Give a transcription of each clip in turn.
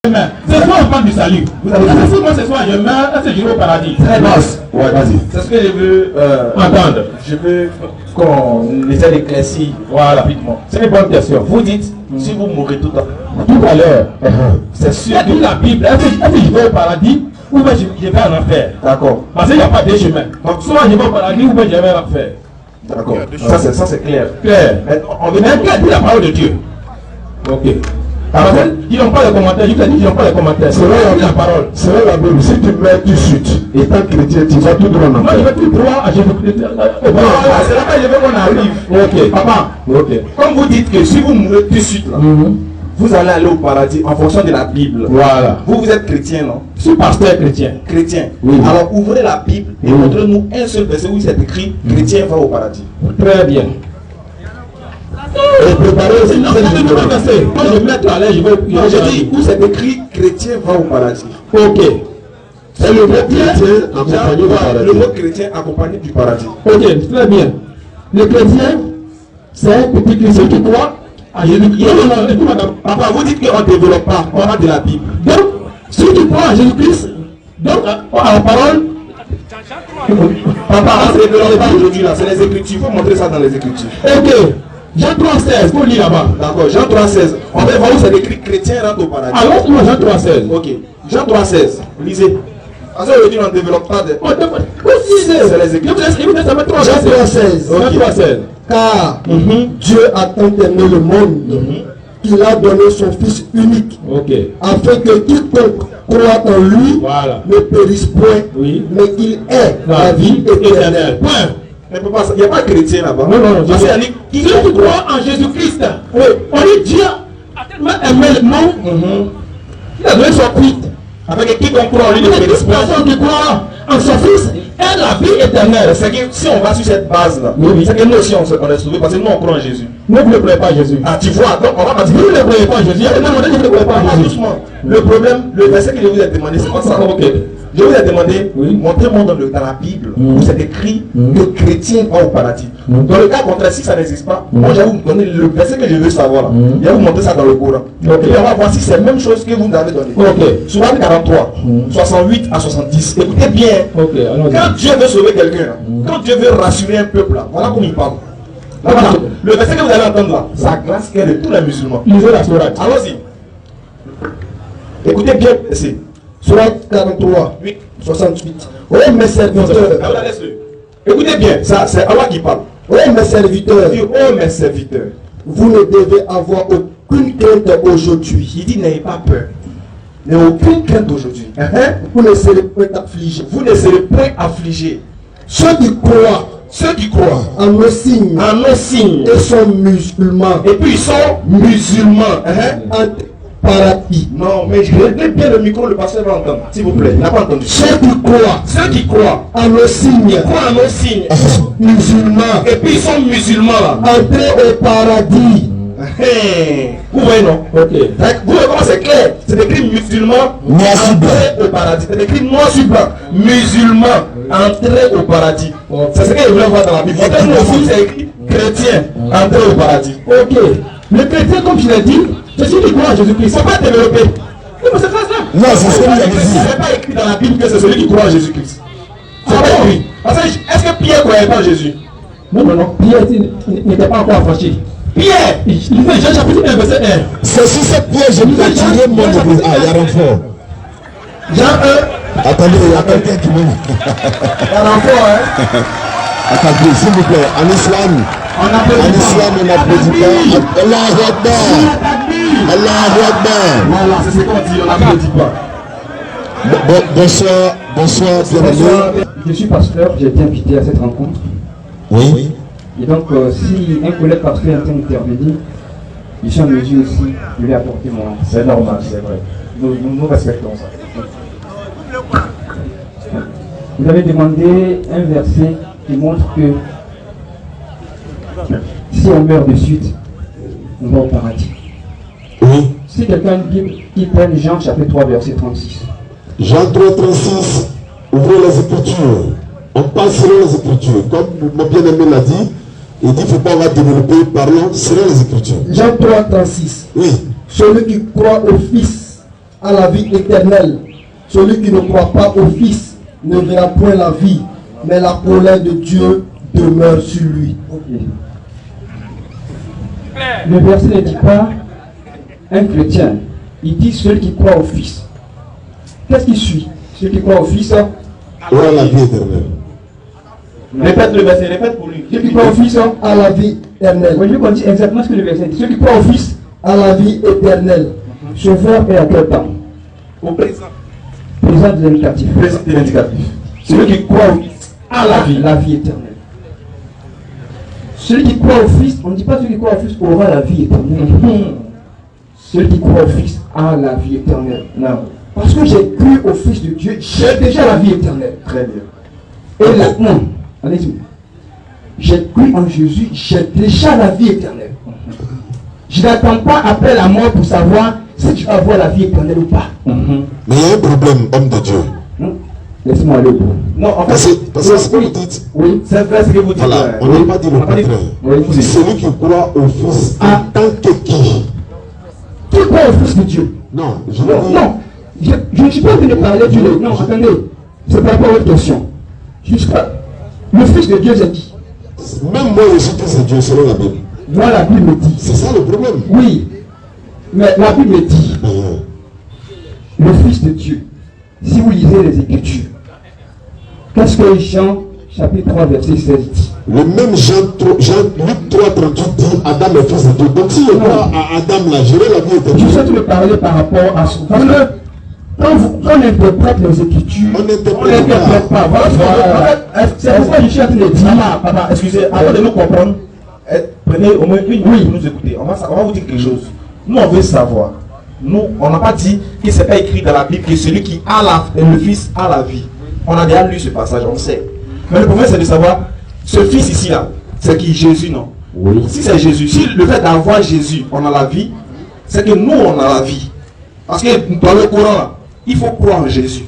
C'est soit on parle du salut. Moi ce soir je meurs, est-ce que je vais au paradis? Très bien. Ouais, vas-y. C'est ce que je veux entendre. Je veux qu'on essaie d'éclaircir rapidement. C'est une bonne question. Vous dites, si vous mourrez tout à l'heure, c'est sûr que la Bible, est-ce que je vais au paradis ou bien je vais en enfer? D'accord. Parce qu'il n'y a pas deux chemins. Donc soit je vais au paradis ou bien je vais en enfer. D'accord. Ça c'est clair. Clair. On veut même dire la parole de Dieu. Ok. Ils n'ont pas de commentaires, je vous ai dit qu'ils n'ont pas de commentaires. C'est vrai la parole. C'est vrai la Bible. Si tu meurs tout de suite, étant chrétien, tu vas tout droit en enfer. Moi je vais tout droit à Jésus-Christ. C'est là que je veux qu'on arrive. Ok. Papa. Ok. Comme vous dites que si vous mourrez tout de suite là, vous allez aller au paradis en fonction de la Bible. Voilà. Vous êtes chrétien, non? Je suis pasteur chrétien. Chrétien. Oui. Alors ouvrez la Bible et montrez-nous un seul verset où c'est écrit chrétien va au paradis. Très bien. Et préparer aussi. Non, quand je mets à l'aise, je vais. Je dis où c'est écrit chrétien va au paradis. Ok. C'est le mot chrétien accompagné du paradis. Le mot chrétien accompagné du paradis. Ok, très bien. Le chrétien, c'est un petit chrétien qui croit à Jésus-Christ. Non, papa, vous dites qu'on ne développe pas, on a de la Bible. Donc, celui qui croit à Jésus-Christ, donc à la parole. Papa, on ne développe pas aujourd'hui là, c'est les Écritures. Il faut montrer ça dans les Écritures. Ok. Jean 3,16, pour lire là-bas. D'accord, Jean 3,16. On va voir où c'est écrit chrétien rentre au paradis. Alors, moi, Jean 3,16. Ok. Jean 3,16. Lisez. Parce qu'aujourd'hui, on ne développe pas de. C'est les Écritures. Jean 3,16. Car Dieu a tant aimé le monde qu'il a donné son Fils unique. Afin que quiconque croit en lui ne périsse point, mais qu'il ait la vie éternelle. Point. Il n'y a pas de chrétien là-bas. Non. Ceux qui croient en Jésus-Christ, on dit Dieu a tellement aimé le monde, il a donné son Fils. Avec quiconque croit en lui, les personnes qui croient en son Fils et la vie éternelle. C'est que si on va sur cette base-là, c'est que nous aussi on est sauvés parce que nous on croit en Jésus. Nous vous ne croyez pas en Jésus. Ah, tu vois, donc on va pas dire. Vous ne croyez pas en Jésus. Vous ne croyez pas en Jésus. Le problème, le verset que je vous ai demandé, c'est pas ça. Je vous ai demandé, montrez-moi dans la Bible où c'est écrit que chrétien va au paradis. Dans le cas contraire, si ça n'existe pas, moi je vais vous donner le verset que je veux savoir. Je vais vous montrer ça dans le Coran. Et on va voir si c'est la même chose que vous nous avez donné. Sourate 43, 68 à 70. Écoutez bien. Quand Dieu veut sauver quelqu'un, quand Dieu veut rassurer un peuple, là, voilà comment il parle. Là, voilà. Le verset que vous allez entendre là, sa grâce est de tous les musulmans. Lisez la sourate. Allons-y. Écoutez bien, c'est Sourate 43, 68. Oh mes serviteurs. Écoutez bien, ça c'est Allah qui parle. Oh mes serviteurs. Oh mes serviteurs. Vous ne devez avoir aucune crainte aujourd'hui. Il dit n'ayez pas peur. N'ayez aucune crainte aujourd'hui. Vous ne serez point affligés. Vous ne serez point affligés. Ceux qui croient en nos signes et sont musulmans. Et puis ils sont musulmans. Paradis. Non, mais je réglez bien le micro, le pasteur va entendre. S'il vous plaît, il n'a pas entendu. Ceux qui croient en nos signes, musulmans. Et puis ils sont musulmans là. Entrez au paradis. Vous voyez non? Vous voyez comment c'est clair? C'est écrit musulman, entrer au paradis. C'est écrit noir sur blanc. Musulman, entrer au paradis. C'est ce que je voulais voir dans la Bible. C'est écrit chrétien, entrer au paradis. Ok. Le chrétien, comme je l'ai dit, c'est celui qui croit en Jésus-Christ. C'est pas développé. Non, mais c'est pas ça. Non, c'est ce que vous avez dit. C'est pas écrit dans la Bible que c'est celui qui croit en Jésus-Christ. C'est pas écrit. Parce que est-ce que Pierre croyait pas en Jésus? Non. Pierre n'était pas encore affranchi. Pierre! Il fait Jean chapitre 1, verset 1. C'est sur cette Pierre, je me vais tirer mon église. Ah, il y a renfort. Jean 1. Attendez, il y a quelqu'un qui m'aime. Il y a renfort, hein? Attendez, s'il vous plaît, en islam. On n'applaudit pas. Allahu Akbar. Allahu Akbar. Voilà, c'est ce qu'on dit, on n'applaudit pas. Bonsoir, bienvenue. Je suis pasteur, j'ai été invité à cette rencontre. Oui. Et donc, si un collègue pasteur est en train d'intervenir, je suis en mesure aussi de lui apporter mon... C'est normal, c'est vrai. Nous respectons ça. Vous avez demandé un verset qui montre que si on meurt de suite, on va au paradis. Oui. Si quelqu'un qui prenne Jean chapitre 3 verset 36. Jean 3, 36, ouvrez les Écritures. On passe selon les Écritures. Comme mon bien-aimé l'a dit, il dit qu'il ne faut pas avoir développé, parlons selon les Écritures. Jean 3, 36. Oui. Celui qui croit au Fils à la vie éternelle. Celui qui ne croit pas au Fils ne verra point la vie, mais la colère de Dieu demeure sur lui. Le verset ne dit pas un chrétien, il dit celui qui croit au Fils. Qu'est-ce qui suit? Celui qui croit au Fils aura la vie éternelle. Répète le verset, répète pour lui. Celui qui croit au Fils à la vie éternelle. Oui, je veux qu'on dise exactement ce que le verset dit. Celui qui croit au Fils à la vie éternelle. Ce verbe est à quel temps? Au présent. Présent de l'indicatif. Présent de l'indicatif. Celui qui croit au Fils à la vie éternelle. Celui qui croit au Fils, on ne dit pas celui qui croit au Fils aura la vie éternelle. Celui qui croit au Fils a la vie éternelle. Non. Parce que j'ai cru au Fils de Dieu, j'ai déjà la vie éternelle. Très bien. Et là, non, allez-y. J'ai cru en Jésus, j'ai déjà la vie éternelle. Je n'attends pas après la mort pour savoir si tu vas avoir la vie éternelle ou pas. Mais il y a un problème, homme de Dieu. Laisse-moi aller au bout. Non, en Parce fait, que ce que vous dites, oui, c'est vrai ce que vous dites. voilà, on n'a pas dit le contraire. Oui. Celui qui croit au Fils en tant que qui? Qui croit au Fils de Dieu? Non, je Non, je ne suis pas venu parler du Dieu. Non, attendez. C'est par rapport à votre question. Je ne suis pas. Le Fils de Dieu, j'ai dit. Même moi, je suis fils de Dieu selon la Bible. Moi, la Bible me dit. C'est ça le problème. Oui. Mais la Bible me dit. Le Fils de Dieu. Si vous lisez les Écritures, qu'est-ce que Jean, chapitre 3, verset 16 dit? Le même Jean Luc 3, 38 dit Adam est fils de Dieu. Donc si je crois à Adam là, j'aurai la vie éternelle. Je souhaite me parler par rapport à ce. Parce que quand on interprète les Écritures, on n'interprète pas. Voilà. C'est pourquoi je suis en train de dire. Papa, excusez, avant de nous comprendre, prenez au moins une minute pour nous écouter. On va vous dire quelque chose. Nous, on veut savoir. Nous, on n'a pas dit que ce n'est pas écrit dans la Bible que celui qui a le Fils a la vie. On a déjà lu ce passage, on sait. Mais le problème, c'est de savoir, ce Fils ici-là, c'est qui? Jésus, non? Oui. Si c'est Jésus, si le fait d'avoir Jésus, on a la vie, c'est que nous, on a la vie. Parce que dans le Coran, là, il faut croire en Jésus.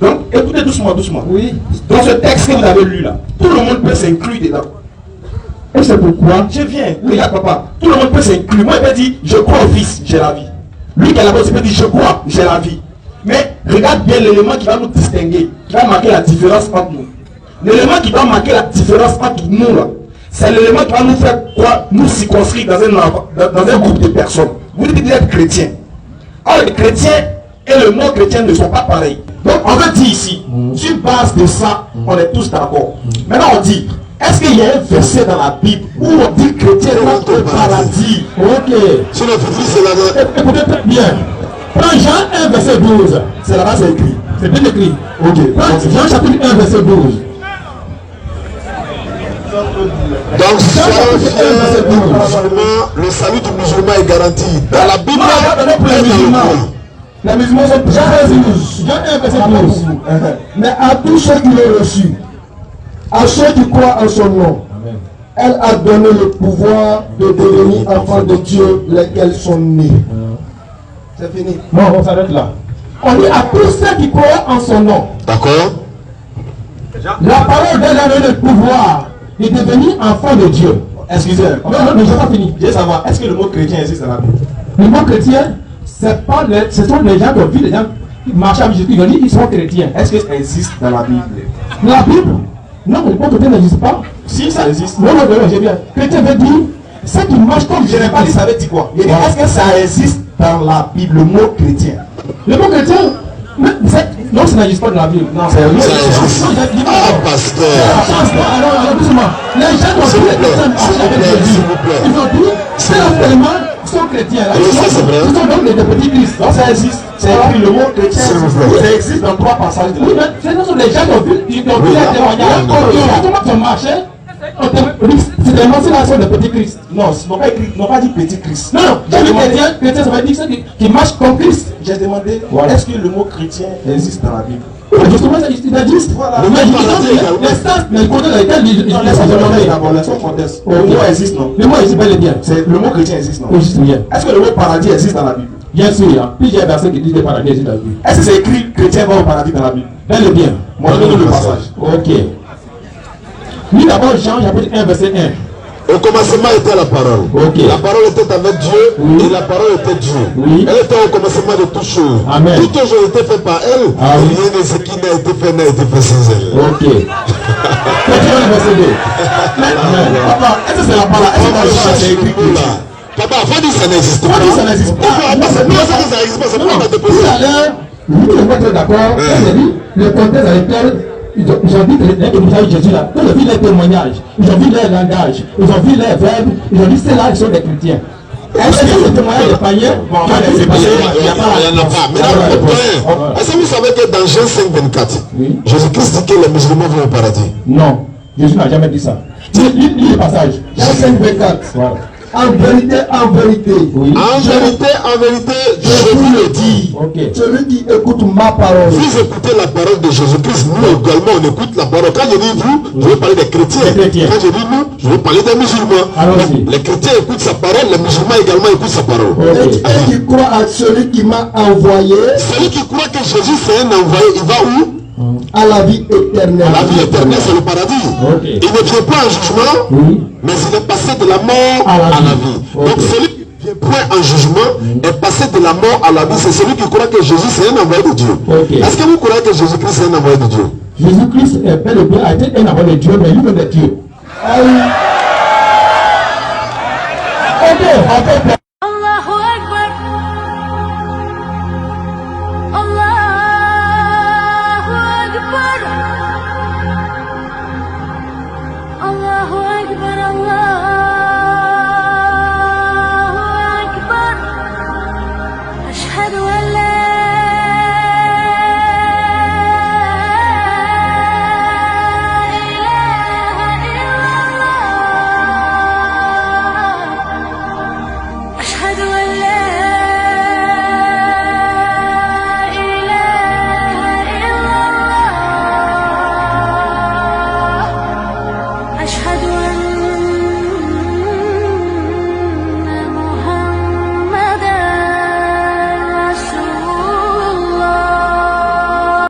Donc, écoutez doucement, doucement. Oui. Dans ce texte que vous avez lu là, tout le monde peut s'inclure dedans. Et c'est pourquoi Je viens, regarde papa, tout le monde peut s'inclure. Moi, il peut dire, je crois au Fils, j'ai la vie. Lui qui est là-bas, il peut dire, je crois, j'ai la vie. Mais regarde bien l'élément qui va nous distinguer, qui va marquer la différence entre nous. L'élément qui va marquer la différence entre nous là, c'est l'élément qui va nous faire quoi? Nous circonscrire dans un groupe de personnes. Vous dites que vous êtes chrétien. Or, les chrétiens et le non-chrétien ne sont pas pareils. Donc, on veut dire ici, sur base de ça, on est tous d'accord. Maintenant, on dit, est-ce qu'il y a un verset dans la Bible où on dit chrétien rentre au paradis? Ok. Sur notre fils, c'est là-bas. Écoutez bien. Prends Jean 1, verset 12. C'est là-bas, c'est écrit. C'est bien écrit. Ok. Prends Jean chapitre 1, verset 12. Donc, le salut du musulman est garanti. Dans la Bible, les musulmans. Les musulmans sont Jean 1, verset 12. Mais à tous ceux qui l'ont reçu, à ceux qui croient en son nom, elle a donné le pouvoir de devenir enfants de Dieu, lesquels sont nés. C'est fini. Bon, on s'arrête là. On dit à tous ceux qui croient en son nom. d'accord? La parole donne le pouvoir de devenir enfant de Dieu. Excusez-moi. Non, mais je n'ai pas fini. Je veux savoir, est-ce que le mot chrétien existe dans la Bible? Le mot chrétien, ce sont les gens qui ont vu les gens qui marchent avec Jésus, ils ont dit qu'ils sont chrétiens. Est-ce que ça existe dans la Bible? Dans la Bible? Non, le mot chrétien n'existe pas. Si, ça existe. Non, j'ai bien. Chrétien veut dire ceux qui marchent comme je n'ai pas dit, ça veut dire quoi? Est-ce que ça existe dans la Bible, le mot chrétien? Le mot chrétien? Non, ça n'existe pas dans la Bible. Non, c'est pasteur. Alors, doucement. Les gens ont dit les chrétiens ils ont dit, c'est l'enseignement, ils sont chrétiens. Ils sont donc des petits Christ. Donc ça existe. C'est écrit le mot chrétien. Ça existe dans 3 passages. Oui, mais ce sont les gens qui ont vu les témoignages. Comment ça marchait? C'est des mentions de petit Christ. Non, ils n'ont pas dit petit Christ. Non, non, j'ai dit chrétien, ça veut dire ceux qui marchent comme Christ. J'ai demandé, est-ce que le mot chrétien existe dans la Bible? Justement, ça existe. Voilà. Les contextes dans lesquels ils demander d'abord, laissons contexte. Le mot existe, non? Le mot existe bel et bien. Le mot chrétien existe, non? Existe bien. Est-ce que le mot paradis existe dans la Bible? Bien sûr, il y a plusieurs versets qui disent que le paradis existe dans la Bible. Est-ce que c'est écrit chrétien va au paradis dans la Bible? Bel et bien. Moi, je donne le passage. Ok. Lui d'abord, Jean, chapitre 1, verset 1. Au commencement était la parole. Okay. La parole était avec Dieu et la parole était Dieu. Elle était au commencement de toutes choses. Amen. Toutes choses ont été faites par elle. Rien de ce qui n'a été fait sans elle. Ok. Continue le verset 2. Papa, est-ce que c'est la parole? Est-ce que c'est écrit? Papa, faut dire que ça n'existe pas. Ça n'existe pas. Ça n'existe pas. C'est pas de Tout à l'heure, vous ne pas d'accord. Le contexte avec lequel ils ont dit que Jésus là, quand ils ont vu les témoignages, ils ont vu leur langage, ils ont vu leurs verbes, ils ont dit c'est là ils sont des chrétiens. Est-ce que ce témoignage des païens? Il n'y en a pas. Est-ce que vous savez que dans Jean 5:24, Jésus-Christ dit que les musulmans vont au paradis? Non, Jésus n'a jamais dit ça. Lis le passage. Jean 5:24. Voilà. En vérité, En vérité, je vous le dis. Okay. celui qui écoute ma parole. Vous écoutez la parole de Jésus-Christ, nous également on écoute la parole. Quand je dis vous, je veux parler des chrétiens. Quand je dis nous, je veux parler des musulmans. Allons-y. Les chrétiens écoutent sa parole, les musulmans également écoutent sa parole. Et qui croit à celui qui m'a envoyé. Celui qui croit que Jésus c'est un envoyé, il va où? À la vie éternelle. La vie éternelle, c'est le paradis. Okay. Il ne vient pas en jugement, mais il est passé de la mort à la vie. Donc celui qui ne vient point en jugement est passé de la mort à la vie. C'est celui qui croit que Jésus c'est un envoyé de Dieu. Okay. Est-ce que vous croyez que Jésus-Christ est un envoyé de Dieu? Jésus-Christ est bel et bien a été un envoyé de Dieu, mais lui-même est Dieu. Ok,